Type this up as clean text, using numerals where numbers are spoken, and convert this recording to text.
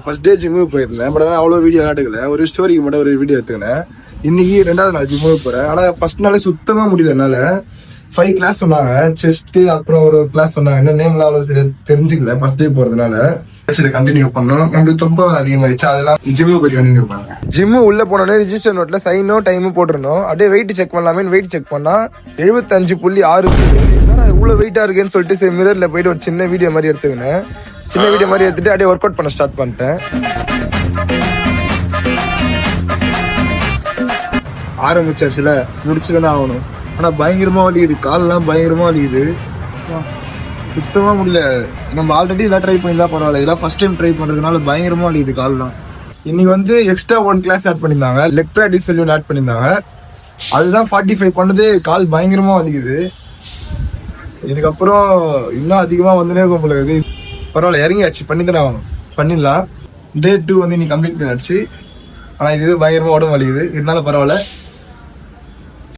First day ஜிம்முக்கு போயிருந்தேன். But அவ்வளோ வீடியோ எடுக்கல. ஒரு ஸ்டோரிக்கு மட்டும் ஒரு வீடியோ எடுத்துக்கினேன். இன்னைக்கு 2வது நாள் ஜிம்முக்கு போறேன். ஆனா ஃபர்ஸ்ட் நாளே சுத்தமா முடியல என்னால. 5 கிளாஸ் சொன்னாங்க, செஸ்ட், அப்புறம் ஒரு கிளாஸ் சொன்னாங்க. என்ன நேம்லாம் அவ்வளோ சரி தெரிஞ்சுக்கல ஃபர்ஸ்ட் டே போறதுனால. கண்டினியூ பண்ணோம். நம்மளுக்கு ரொம்ப அதிகமாயிடுச்சு. அதெல்லாம் ஜிம்முக்கு போய் கண்டினியூ பண்ணாங்க. ஜிம்மு உள்ள போனோடனே ரிஜிஸ்டர் நோட்ல சைனும் டைமும் போட்டிருந்தோம். அப்படியே வெயிட் செக் பண்ணலாமே வெயிட் செக் பண்ணா 75.6. என்னடா இவ்வளவு வெயிட்டா இருக்குன்னு சொல்லிட்டு சரி மிரர்ல போயிட்டு ஒரு சின்ன வீடியோ மாதிரி எடுத்துக்கினேன். சின்ன வீடியோ மாதிரி எடுத்துட்டு அப்படியே ஒர்க் அவுட் பண்ண ஸ்டார்ட் பண்ணிட்டேன். ஆரம்பிச்சாச்சுல, முடிச்சுதானே ஆகணும். ஆனா பயங்கரமா வலிக்குது, காலெல்லாம் பயங்கரமா வலிக்குது, சுத்தமா முடியல. நம்ம ஆல்ரெடி இதெல்லாம் ட்ரை பண்ணி தான் பரவாயில்ல, இதெல்லாம் ஃபர்ஸ்ட் டைம் ட்ரை பண்றதுனால பயங்கரமா வலிக்குது கால்லாம். இன்னைக்கு எக்ஸ்ட்ரா 1 கிளாஸ் ஆட் பண்ணியிருந்தாங்க, லெக் ப்ராக்டிஸ் ஆட் பண்ணியிருந்தாங்க. அதுதான் 45 பண்ணது. கால் பயங்கரமா வலிக்குது. இதுக்கப்புறம் இன்னும் அதிகமா வந்துனே போகுது. பரவாயில்ல, இறங்கியாச்சு, பண்ணி தானே ஆகணும், பண்ணிடலாம். டே 2 இன்னைக்கு கம்ப்ளீட் பண்ணியாச்சு. ஆனா இது பயங்கரமா உடம்பு வலிக்குது. இருந்தாலும் பரவாயில்ல.